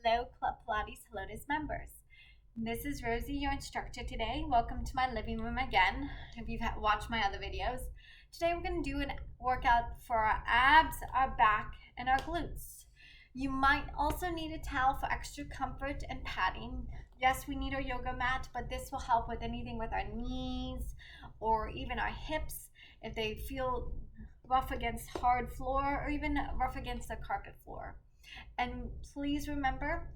Hello, Club Pilates Helotes members. This is Rosie, your instructor today. Welcome to my living room again, if you've watched my other videos. Today we're going to do a workout for our abs, our back, and our glutes. You might also need a towel for extra comfort and padding. Yes, we need our yoga mat, but this will help with anything with our knees or even our hips if they feel rough against hard floor or even rough against the carpet floor. And please remember,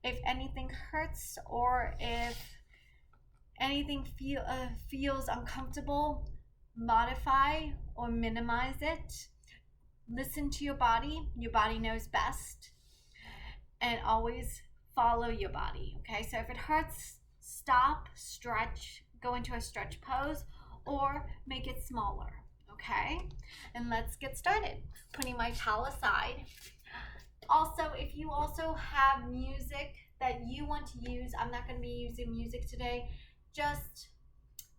if anything hurts or if anything feels uncomfortable, modify or minimize it. Listen to your body. Your body knows best. And always follow your body, okay? So if it hurts, stop, stretch, go into a stretch pose, or make it smaller, okay? And let's get started. Putting my towel aside. Also, if you also have music that you want to use, I'm not going to be using music today, just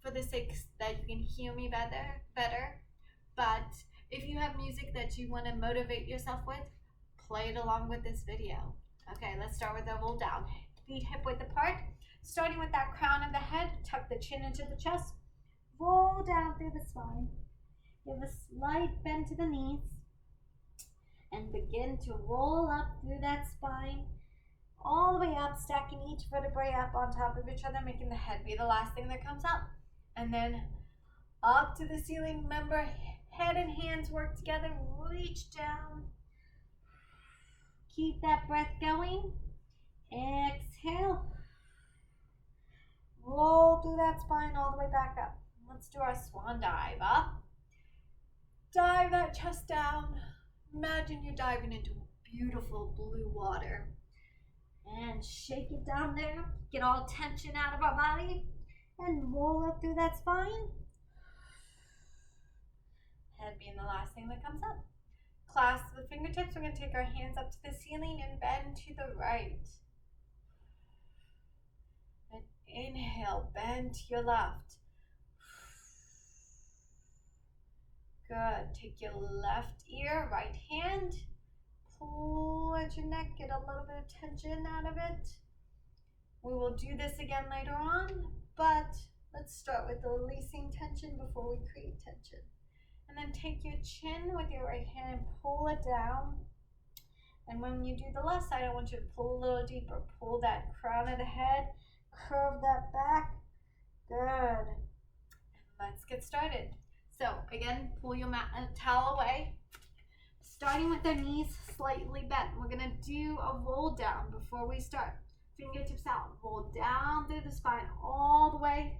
for the sake that you can hear me better. But if you have music that you want to motivate yourself with, play it along with this video. Okay, let's start with a roll down. Feet hip width apart, starting with that crown of the head, tuck the chin into the chest, roll down through the spine, give a slight bend to the knees, and begin to roll up through that spine, all the way up, stacking each vertebrae up on top of each other, making the head be the last thing that comes up. And then up to the ceiling. Remember, head and hands work together, reach down. Keep that breath going. Exhale. Roll through that spine all the way back up. Let's do our swan dive. Up. Dive that chest down. Imagine you're diving into beautiful blue water. And shake it down there. Get all tension out of our body. And roll up through that spine. Head being the last thing that comes up. Clasp the fingertips. We're going to take our hands up to the ceiling and bend to the right. And inhale, bend to your left. Good. Take your left ear, right hand. Pull at your neck. Get a little bit of tension out of it. We will do this again later on, but let's start with releasing tension before we create tension. And then take your chin with your right hand and pull it down. And when you do the left side, I want you to pull a little deeper. Pull that crown of the head, curve that back. Good. Let's get started. So again, pull your towel away. Starting with the knees slightly bent. We're going to do a roll down before we start. Fingertips out. Roll down through the spine all the way.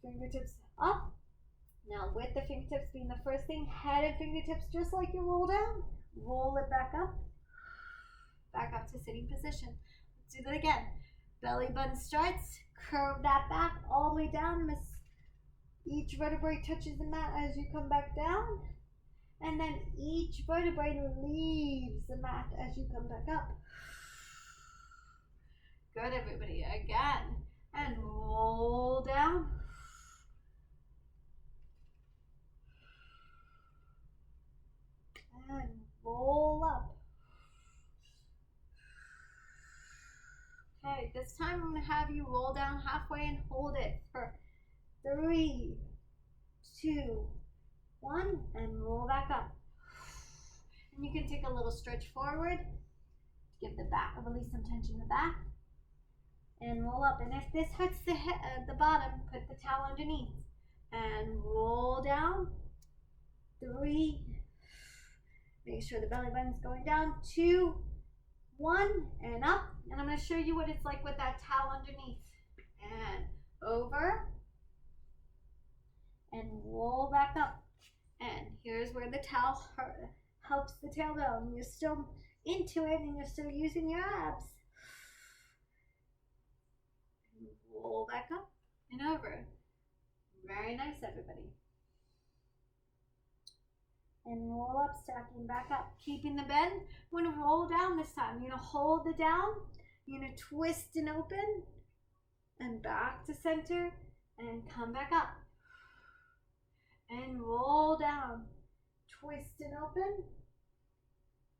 Fingertips up. Now with the fingertips being the first thing, head and fingertips just like you roll down. Roll it back up. Back up to sitting position. Let's do that again. Belly button starts. Curve that back all the way down. Each vertebrae touches the mat as you come back down. And then each vertebrae leaves the mat as you come back up. Good, everybody. Again. And roll down. And roll up. Okay, this time I'm going to have you roll down halfway and hold it for 3, 2, 1, and roll back up. And you can take a little stretch forward to give the back, release some tension in the back, and roll up. And if this hurts the bottom, put the towel underneath and roll down. 3, make sure the belly button's going down. 2, 1, and up. And I'm going to show you what it's like with that towel underneath. And over. And roll back up. And here's where the towel helps the tailbone. You're still into it and you're still using your abs. And roll back up and over. Very nice, everybody. And roll up, stacking back up. Keeping the bend. We're going to roll down this time. You're going to hold the down. You're going to twist and open. And back to center. And come back up. And roll down. Twist and open.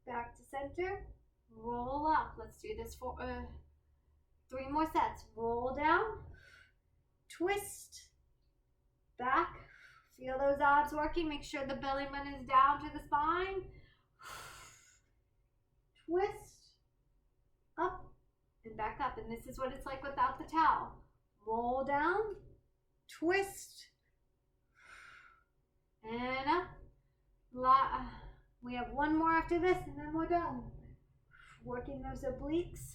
back to center, roll up. Let's do this for 3 more sets. Roll down, twist, back. Feel those abs working. Make sure the belly button is down to the spine. Twist, up, and back up. And this is what it's like without the towel. Roll down, twist, and up. We have 1 more after this, and then we're done. Working those obliques,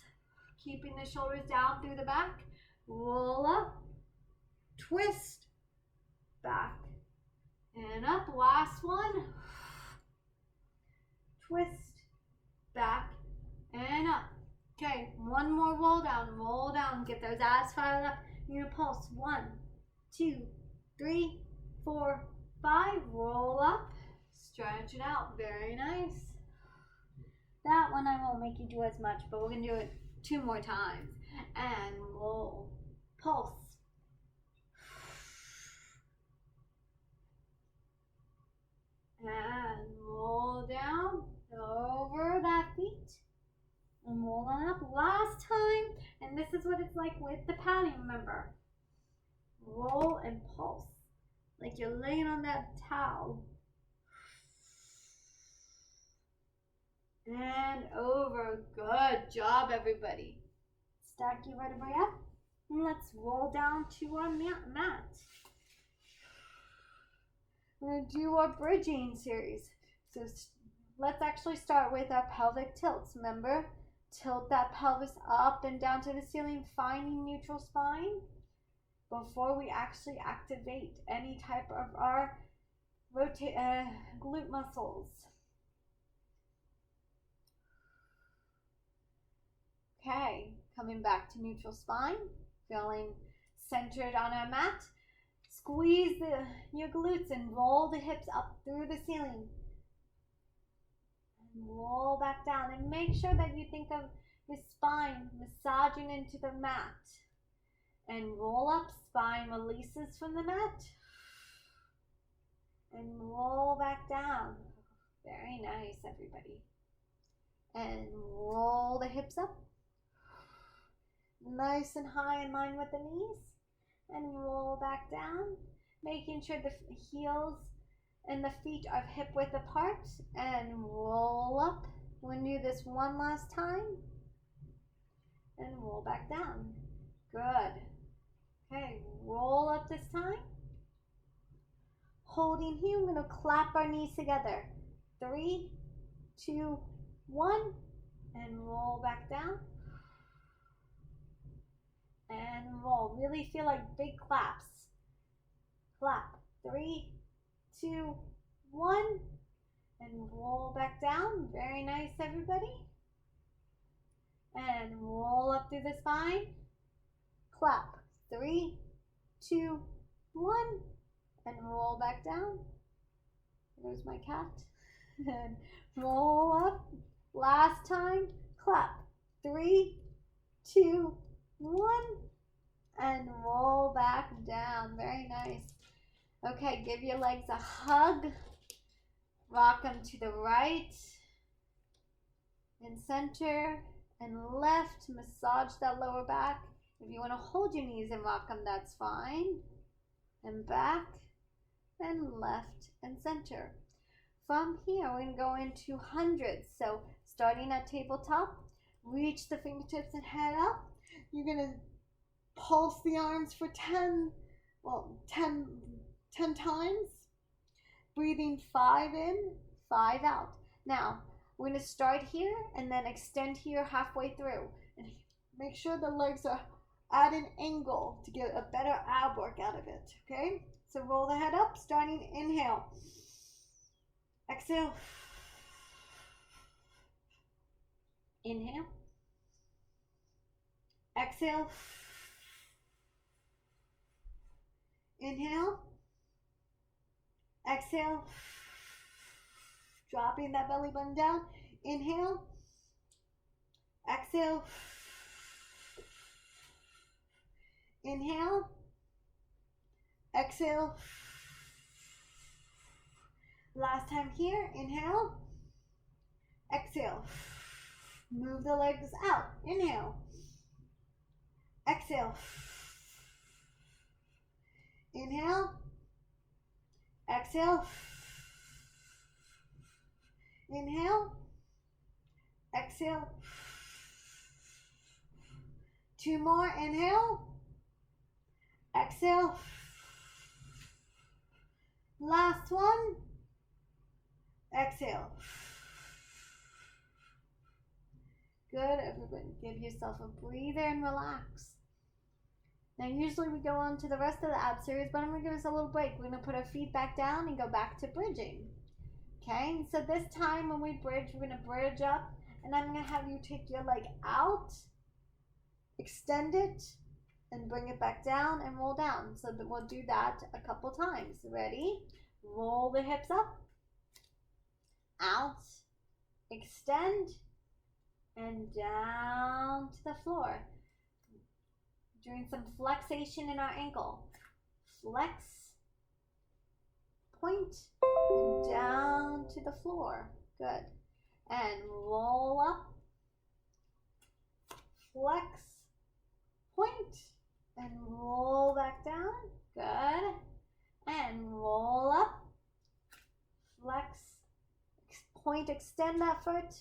keeping the shoulders down through the back. Roll up, twist, back, and up. Last one. Twist, back, and up. Okay, 1 more roll down, get those abs fired up. You're gonna pulse 1, 2, 3, 4, 5, roll up, stretch it out, very nice. That one I won't make you do as much, but we're gonna do it 2 more times. And roll, pulse. And roll down over that feet. And roll on up. Last time, and this is what it's like with the padding, remember. Roll and pulse, like you're laying on that towel. And over. Good job, everybody. Stack your vertebrae up, and let's roll down to our mat. We're gonna do our bridging series. So let's actually start with our pelvic tilts. Remember? Tilt that pelvis up and down to the ceiling, finding neutral spine before we actually activate any type of our glute muscles. Okay, coming back to neutral spine, feeling centered on our mat. Squeeze your glutes and roll the hips up through the ceiling. Roll back down and make sure that you think of your spine massaging into the mat. And roll up, spine releases from the mat. And roll back down. Very nice, everybody. And roll the hips up. Nice and high in line with the knees. And roll back down, making sure the heels and the feet are hip width apart, and roll up. We're gonna do this 1 last time, and roll back down. Good. Okay, roll up this time. Holding here, we're gonna clap our knees together. 3, 2, 1, and roll back down. And roll. Really feel like big claps. Clap. 3, 2, 1, and roll back down. Very nice, everybody. And roll up through the spine. Clap. 3, 2, 1, and roll back down. There's my cat. And roll up. Last time. Clap. 3, 2, 1, and roll back down. Very nice. Okay, give your legs a hug. Rock them to the right and center and left. Massage that lower back. If you want to hold your knees and rock them, that's fine. And back and left and center. From here, we're going to go into hundreds. So starting at tabletop, reach the fingertips and head up. You're going to pulse the arms for 10 times. Breathing 5 in, 5 out. Now, we're going to start here and then extend here halfway through. And make sure the legs are at an angle to get a better ab work out of it, okay? So roll the head up, starting inhale. Exhale. Inhale. Exhale. Inhale. Exhale. Dropping that belly button down. Inhale. Exhale. Inhale. Exhale. Last time here. Inhale. Exhale. exhale. Move the legs out. Inhale. Exhale. Inhale. Exhale. Inhale. Exhale. 2 more. Inhale. Exhale. Last one. Exhale. Good, everybody. Give yourself a breather and relax. Now, usually we go on to the rest of the ab series, but I'm going to give us a little break. We're going to put our feet back down and go back to bridging. Okay, so this time when we bridge, we're going to bridge up, and I'm going to have you take your leg out, extend it, and bring it back down and roll down. So that we'll do that a couple times. Ready? Roll the hips up, out, extend, and down to the floor. Doing some flexation in our ankle. Flex, point, and down to the floor. Good. And roll up, flex, point, and roll back down. Good. And roll up, flex, point, extend that foot,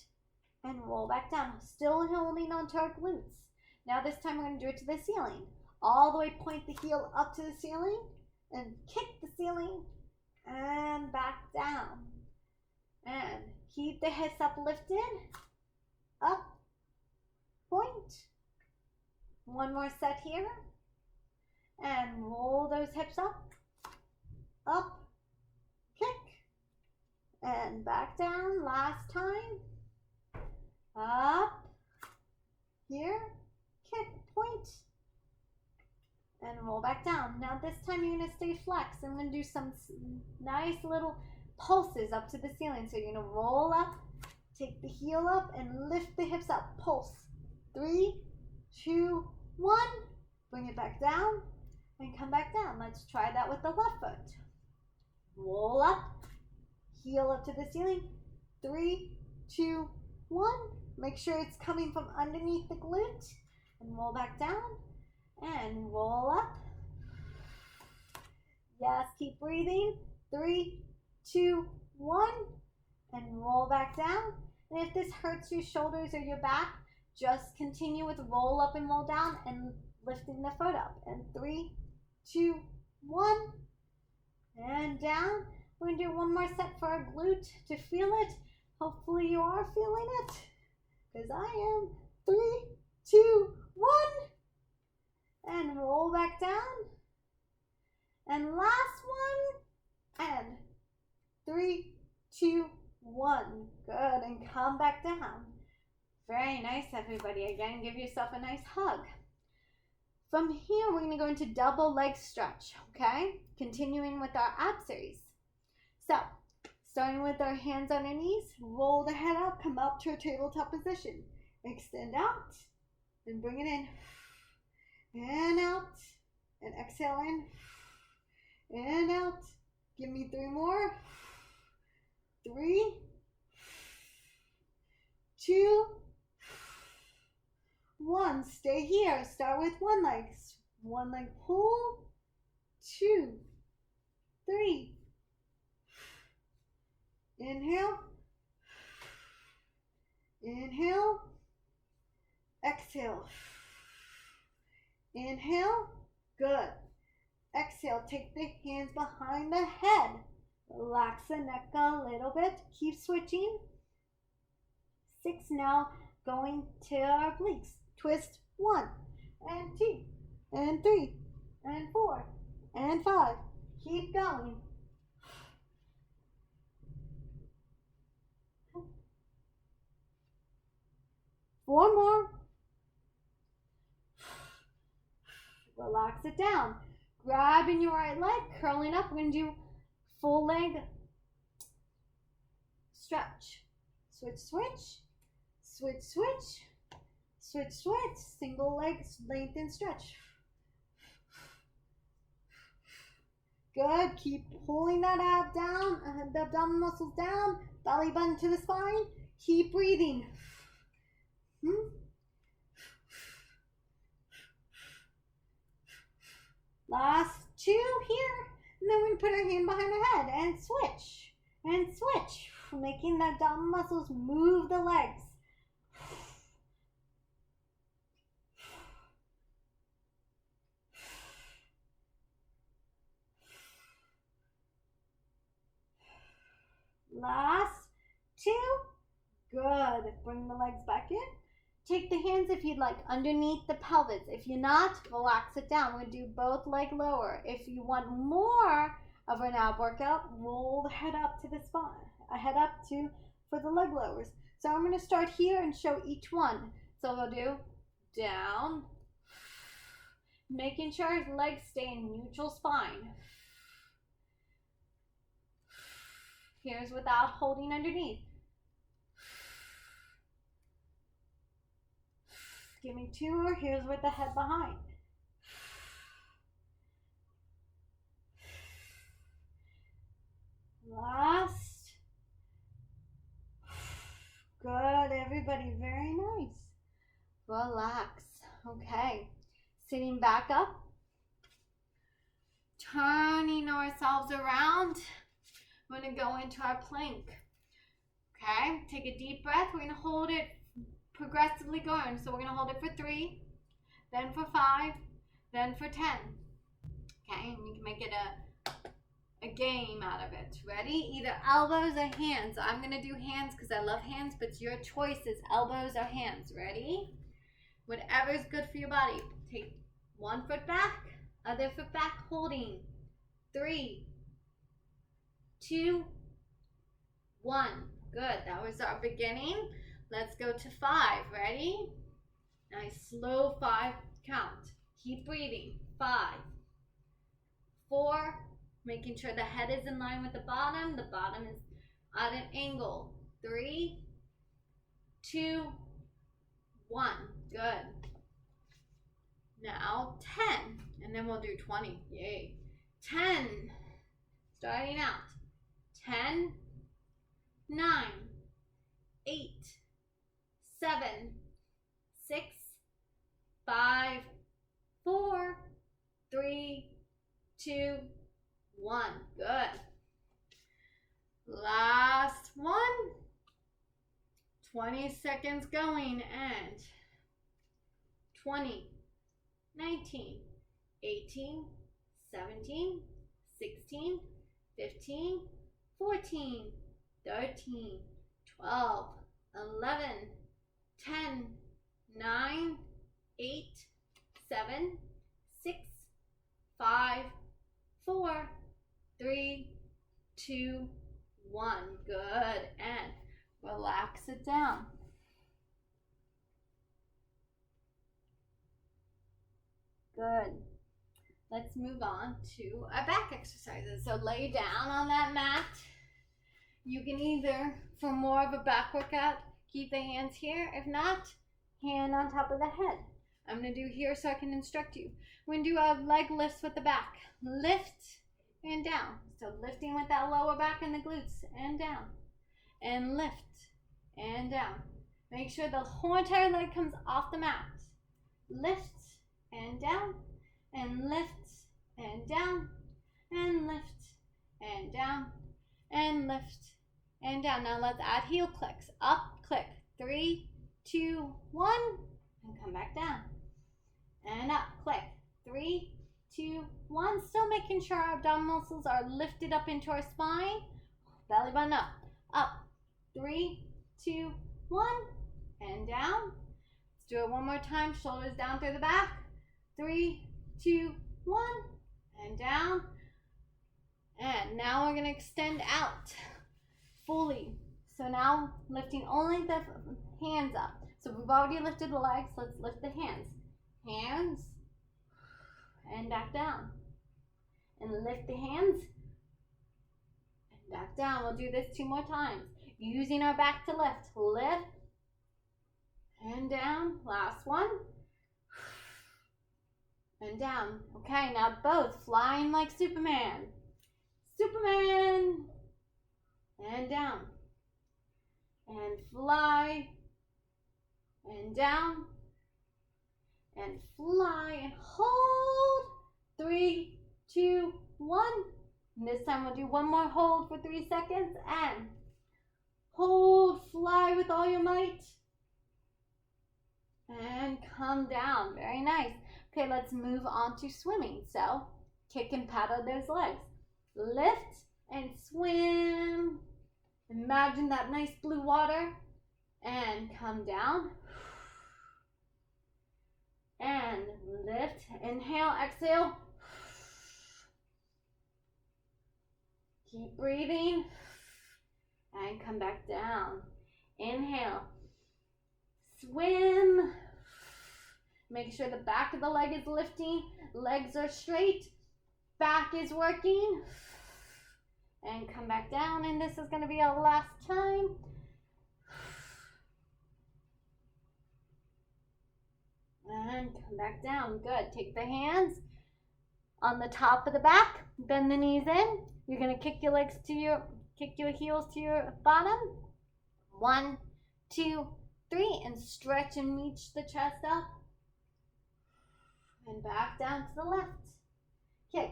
and roll back down. Still holding onto our glutes. Now this time we're going to do it to the ceiling. All the way, point the heel up to the ceiling, and kick the ceiling, and back down. And keep the hips uplifted, up, point. One more set here. And roll those hips up, kick, and back down. Last time. Up, here, kick, point, and roll back down. Now this time you're going to stay flexed. I'm going to do some nice little pulses up to the ceiling. So you're going to roll up, take the heel up, and lift the hips up. Pulse. 3, 2, 1. Bring it back down and come back down. Let's try that with the left foot. Roll up, heel up to the ceiling. 3, 2, 1. Make sure it's coming from underneath the glute. And roll back down. And roll up. Yes, keep breathing. 3, 2, 1. And roll back down. And if this hurts your shoulders or your back, just continue with roll up and roll down and lifting the foot up. And 3, 2, 1. And down. We're going to do one more set for our glute to feel it. Hopefully you are feeling it. Because I am. 3, 2, 1. And roll back down. And last one. And 3, 2, 1. Good. And come back down. Very nice, everybody. Again, give yourself a nice hug. From here, we're going to go into double leg stretch. Okay? Continuing with our ab series. So, starting with our hands on our knees, roll the head up, come up to a tabletop position. Extend out and bring it in. And out. And exhale in. And out. Give me 3 more. 3, 2, 1. Stay here. Start with one leg. One leg pull. 2, 3. Inhale. Inhale. Exhale. Inhale. Good. Exhale. Take the hands behind the head. Relax the neck a little bit. Keep switching. 6 now. Going to our obliques. Twist. 1 and 2 and 3 and 4 and 5. Keep going. Four more. Relax it down. Grabbing your right leg, curling up. We're going to do full leg stretch. Switch, switch. Switch, switch. Switch, switch. Single leg lengthen stretch. Good. Keep pulling that ab down, the abdominal muscles down. Belly button to the spine. Keep breathing. Last 2 here. And then we're going to put our hand behind our head and switch. And switch. Making the abdominal muscles move the legs. Last 2. Good. Bring the legs back in. Take the hands, if you'd like, underneath the pelvis. If you're not, relax it down. We're going to do both leg lower. If you want more of an ab workout, roll the head up to the spine. Head up to for the leg lowers. So I'm going to start here and show each one. So we'll do down, making sure his legs stay in neutral spine. Here's without holding underneath. Give me 2 more. Here's with the head behind. Last. Good, everybody. Very nice. Relax. Okay. Sitting back up. Turning ourselves around. We're going to go into our plank. Okay. Take a deep breath. We're going to hold it progressively going. So we're going to hold it for 3, then for 5, then for 10. Okay, and you can make it a game out of it. Ready? Either elbows or hands. I'm going to do hands because I love hands, but your choice is elbows or hands. Ready? Whatever is good for your body. Take 1 foot back, other foot back, holding. 3, 2, 1. Good. That was our beginning. Let's go to 5. Ready? Nice slow 5 count. Keep breathing. 5, 4, making sure the head is in line with the bottom. The bottom is at an angle. 3, 2, 1. Good. Now 10, and then we'll do 20. Yay. 10. Starting out. 10, 9, 8, 7, 6, 5, 4, 3, 2, 1. Good. Last one. 20 seconds going, and 20, 19, 18, 17, 16, 15, 14, 13, 12, 11, 10, 9, 8, 7, 6, 5, 4, 3, 2, 1. Good. And relax it down. Good. Let's move on to our back exercises. So lay down on that mat. You can either, for more of a back workout, keep the hands here. If not, hand on top of the head. I'm going to do here so I can instruct you. We're going to do our leg lifts with the back. Lift and down. So lifting with that lower back and the glutes, and down. And lift and down. Make sure the whole entire leg comes off the mat. Lift and down, and lift and down, and lift and down, and lift and down. Now let's add heel clicks. Up, click. 3, 2, 1, and come back down. And up, click. 3, 2, 1. Still making sure our abdominal muscles are lifted up into our spine. Belly button up. Up. 3, 2, 1, and down. Let's do it one more time. Shoulders down through the back. 3, 2, 1, and down. And now we're going to extend out fully. So now lifting only the hands up. So we've already lifted the legs. Let's lift the hands. Hands and back down. And lift the hands and back down. We'll do this 2 more times. Using our back to lift. Lift and down. Last one. And down. Okay, now both flying like Superman. Superman. And down. and fly, and down, and fly, and hold. 3, 2, 1. And this time we'll do one more hold for 3 seconds, and hold, fly with all your might, and come down. Very nice. Okay, let's move on to swimming. So kick and paddle those legs. Lift and swim. Imagine that nice blue water, and come down. And lift, inhale, exhale. Keep breathing, and come back down. Inhale, swim. Make sure the back of the leg is lifting, legs are straight, back is working. And come back down, and this is going to be our last time. And come back down. Good. Take the hands on the top of the back, bend the knees in. You're going to kick your heels to your bottom. 1, 2, 3, and stretch and reach the chest up. And back down to the left. Kick.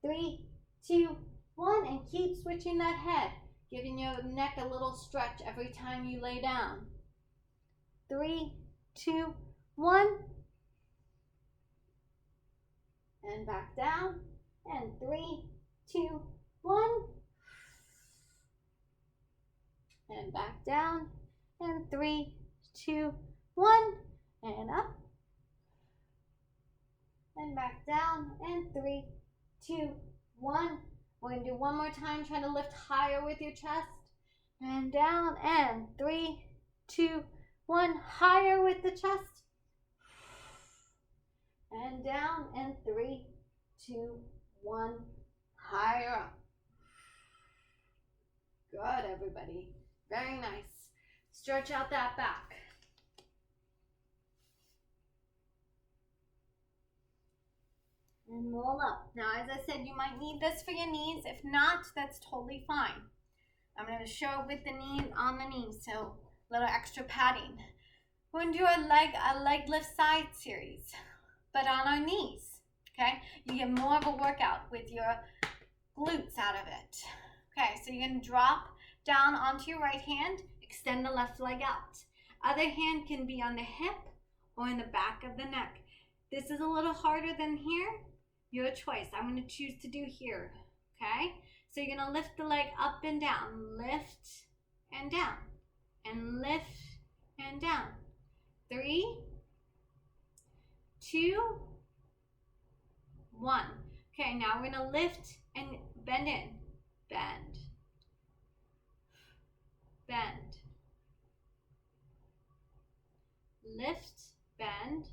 3, 2, 1, and keep switching that head, giving your neck a little stretch every time you lay down. 3, 2, 1, and back down, and 3, 2, 1, and back down, and 3, 2, 1, and up, and back down, and 3, 2, 1. We're going to do one more time. Try to lift higher with your chest, and down, and 3, 2, 1. Higher with the chest, and down, and 3, 2, 1. Higher up. Good, everybody. Very nice. Stretch out that back. And roll up. Now, as I said, you might need this for your knees. If not, that's totally fine. I'm going to show with the knees on the knees, so a little extra padding. We're going to do a leg lift side series, but on our knees. Okay, you get more of a workout with your glutes out of it. Okay, so you're going to drop down onto your right hand, extend the left leg out. Other hand can be on the hip or in the back of the neck. This is a little harder than here. Your choice. I'm going to choose to do here. Okay, so you're going to lift the leg up and down. Lift and down, and lift and down. 3, 2, 1. Okay, now we're going to lift and bend in. Bend. Bend. Lift, bend.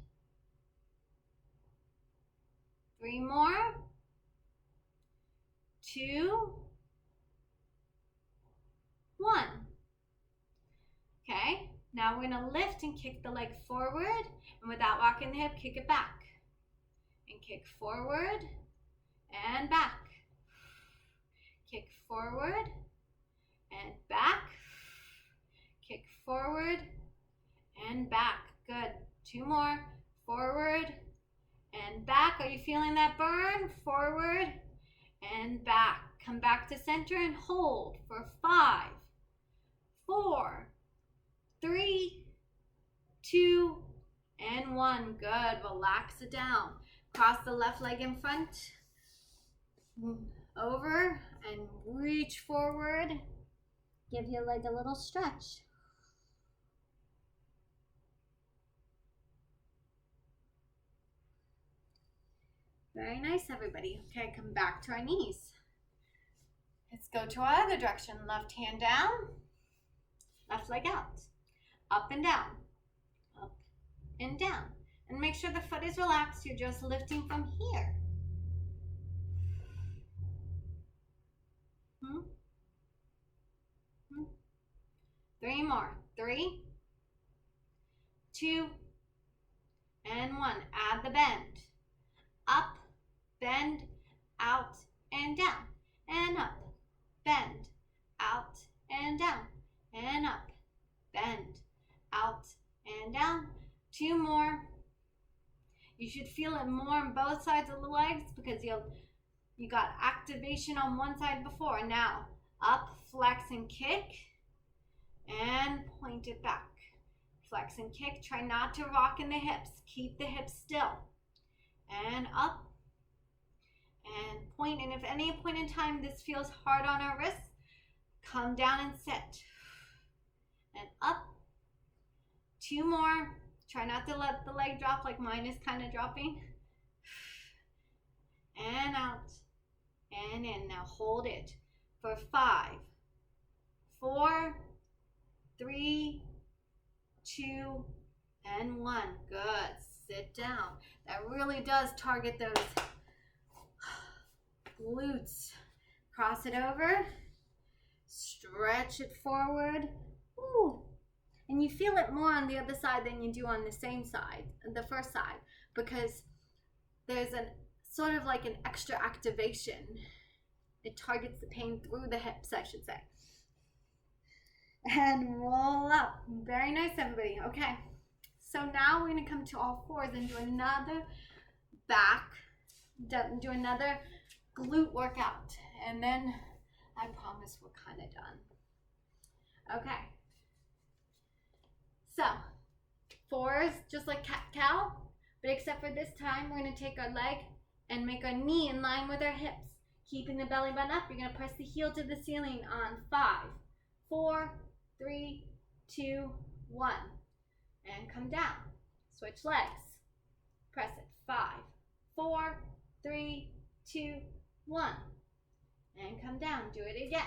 3 more. 2, 1. Okay, now we're going to lift and kick the leg forward, and without walking the hip, kick it back. And kick forward and back. Kick forward and back. Kick forward and back. Good. 2 more. Forward and back. Are you feeling that burn? Forward and back. Come back to center and hold for 5, 4, 3, 2, and 1. Good. Relax it down. Cross the left leg in front. Over and reach forward. Give your leg a little stretch. Very nice, everybody. Okay, come back to our knees. Let's go to our other direction. Left hand down, left leg out. Up and down, up and down. And make sure the foot is relaxed. You're just lifting from here. 3 more. 3, 2, and 1. Add the bend. Up, bend, out, and down. And up, bend, out, and down. And up, bend, out and down. 2 more. You should feel it more on both sides of the legs because you got activation on one side before. Now, up, flex and kick, and point it back. Flex and kick. Try not to rock in the hips. Keep the hips still. And up, and point. And if at any point in time this feels hard on our wrists, come down and sit. And up. 2 more. Try not to let the leg drop like mine is kind of dropping. And out. And in. Now hold it for 5, 4, 3, 2, and 1. Good. Sit down. That really does target those glutes. Cross it over. Stretch it forward. Ooh. And you feel it more on the other side than you do on the same side, the first side, because there's a sort of like an extra activation. It targets the pain through the hips, I should say. And roll up. Very nice, everybody. Okay. So now we're going to come to all fours and do another do another glute workout. And then I promise we're kind of done. Okay. So, fours, just like cat-cow, but except for this time, we're going to take our leg and make our knee in line with our hips. Keeping the belly button up, you're going to press the heel to the ceiling on 5, 4, 3, 2, 1. And come down. Switch legs. Press it. 5, 4, 3, 2, 1. And come down. Do it again.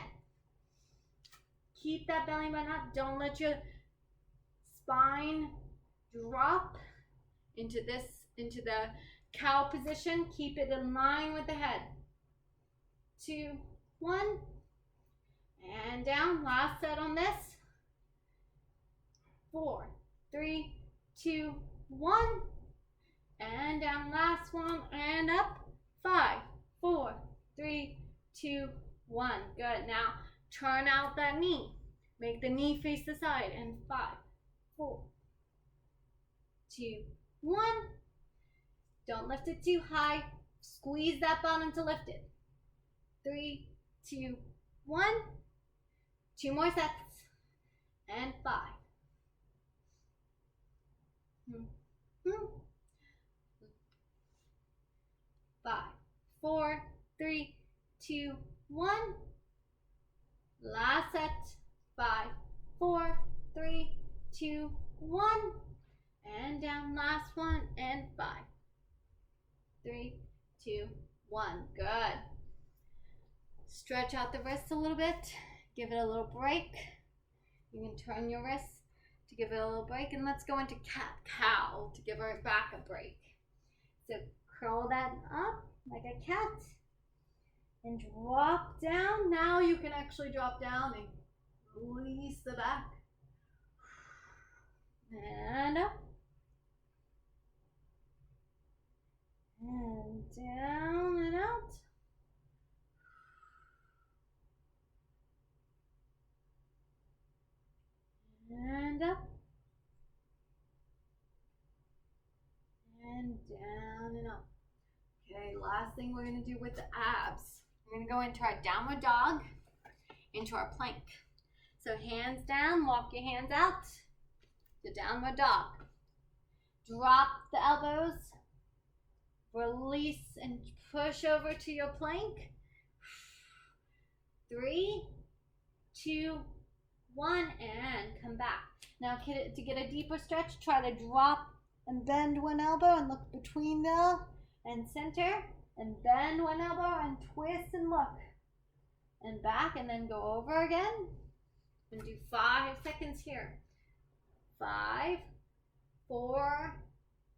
Keep that belly button up. Don't let your spine drop into the cow position. Keep it in line with the head. 2, 1. And down. Last set on this. 4, 3, 2, 1. And down. Last one. And up. 5, 4, 3, 2, 1. Good. Now turn out that knee. Make the knee face the side. And 5, 4, 2, 1. Don't lift it too high. Squeeze that bottom to lift it. 3, 2, 1. 2 more sets. And 5. 5, 4, 3, 2, 1. Last set. 5, 4, 3, 2, 1. And down. Last one. And 5, 3, 2, 1. Good. Stretch out the wrists a little bit. Give it a little break. You can turn your wrists to give it a little break. And let's go into cat-cow to give our back a break. So curl that up like a cat and drop down. Now you can actually drop down and release the back. And up. And down and out. And up. And down and up. Okay, last thing we're going to do with the abs. We're going to go into our downward dog, into our plank. So hands down, walk your hands out. The downward dog. Drop the elbows. Release and push over to your plank. 3, 2, 1, and come back. Now to get a deeper stretch, try to drop and bend one elbow and look between the and center, and bend one elbow and twist and look. And back, and then go over again. And do 5 seconds here. 5, 4,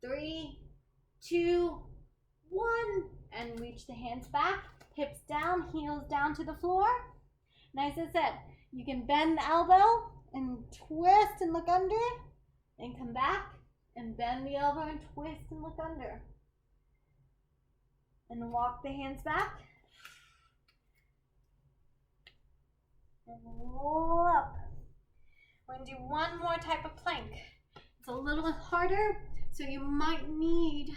3, 2, 1. And reach the hands back, hips down, heels down to the floor. Nice as I said, you can bend the elbow and twist and look under, and come back and bend the elbow and twist and look under. And walk the hands back. And roll up. We're gonna do one more type of plank. It's a little harder, so you might need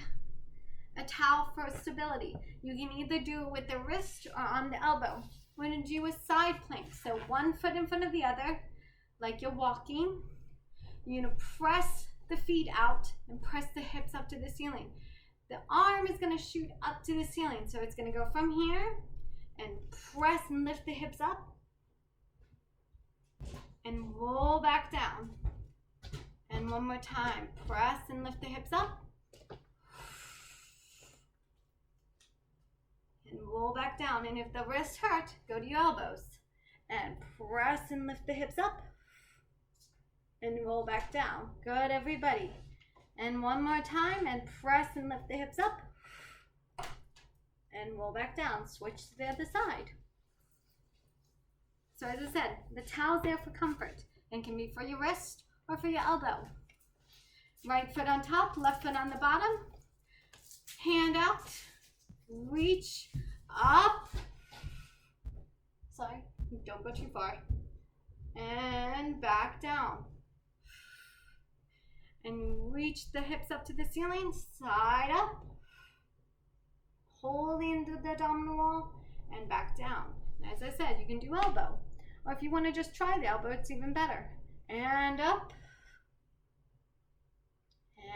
a towel for stability. You can either do it with the wrist or on the elbow. We're gonna do a side plank. So one foot in front of the other, like you're walking. You're gonna press the feet out and press the hips up to the ceiling. The arm is gonna shoot up to the ceiling. So it's gonna go from here and press and lift the hips up and roll back down. And one more time, press and lift the hips up. And roll back down. And if the wrists hurt, go to your elbows. And press and lift the hips up. And roll back down. Good, everybody. And one more time, and press and lift the hips up. And roll back down. Switch to the other side. So as I said, the towel's there for comfort and can be for your wrist or for your elbow. Right foot on top, left foot on the bottom. Hand out, reach up. Sorry, don't go too far. And back down. And reach the hips up to the ceiling, side up. Holding the abdominal wall and back down. As I said, you can do elbow. Or if you want to just try the elbow, it's even better. And up.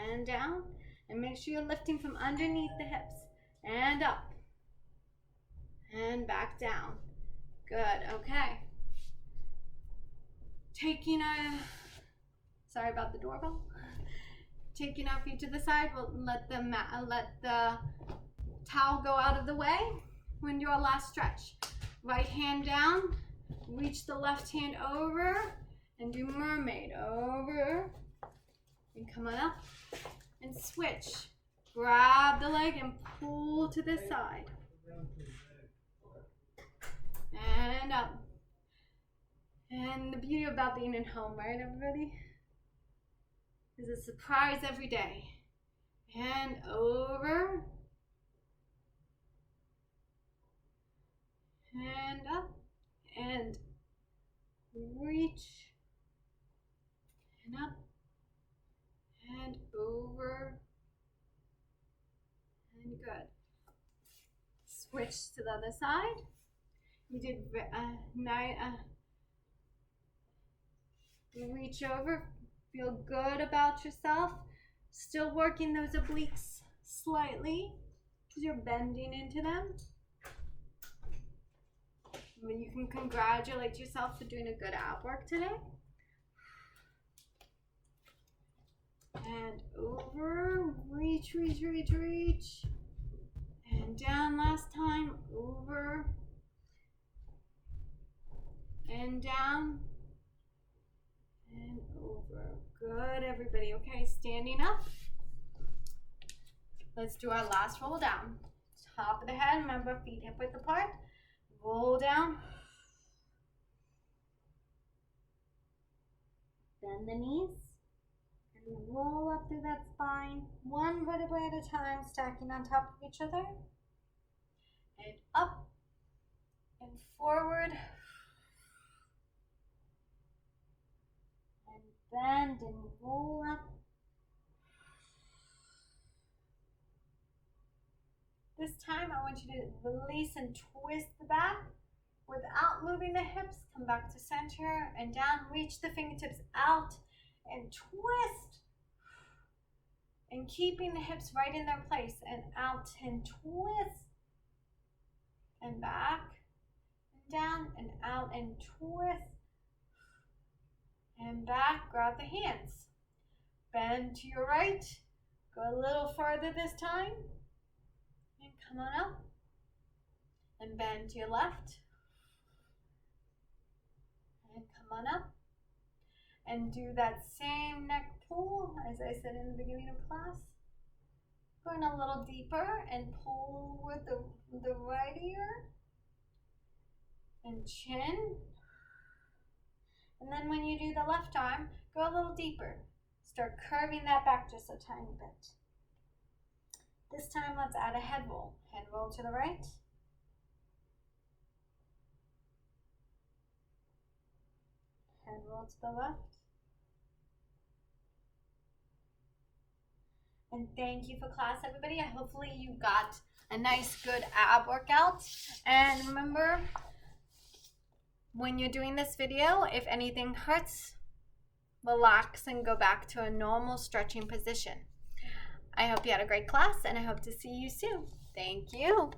And down. And make sure you're lifting from underneath the hips. And up. And back down. Good, okay. Sorry about the doorbell. Taking our feet to the side, we'll let the towel go out of the way. When you're last stretch. Right hand down, reach the left hand over, and do mermaid over. And come on up, and switch. Grab the leg and pull to the side. And up. And the beauty about being at home, right, everybody? Is a surprise every day. And over. And up. And reach. And up. And over. And good. Switch to the other side. You did reach over. Feel good about yourself. Still working those obliques slightly because you're bending into them. But you can congratulate yourself for doing a good ab work today. And over, reach, reach, reach, reach. And down last time, over. And down. And over. Good, everybody. Okay, standing up. Let's do our last roll down. Top of the head, remember feet hip width apart. Roll down. Bend the knees. And roll up through that spine. One vertebrae at a time, stacking on top of each other. And up. And forward. And bend and roll up. This time I want you to release and twist the back without moving the hips. Come back to center and down. Reach the fingertips out and twist. And keeping the hips right in their place and out and twist. And back and down and out and twist. And back, grab the hands. Bend to your right. Go a little further this time. And come on up. And bend to your left. And come on up. And do that same neck pull as I said in the beginning of class. Going a little deeper and pull with the right ear. And chin. And then when you do the left arm, go a little deeper. Start curving that back just a tiny bit. This time, let's add a head roll. Head roll to the right. Head roll to the left. And thank you for class, everybody. Hopefully you got a nice, good ab workout. And remember, when you're doing this video, if anything hurts, relax and go back to a normal stretching position. I hope you had a great class, and I hope to see you soon. Thank you.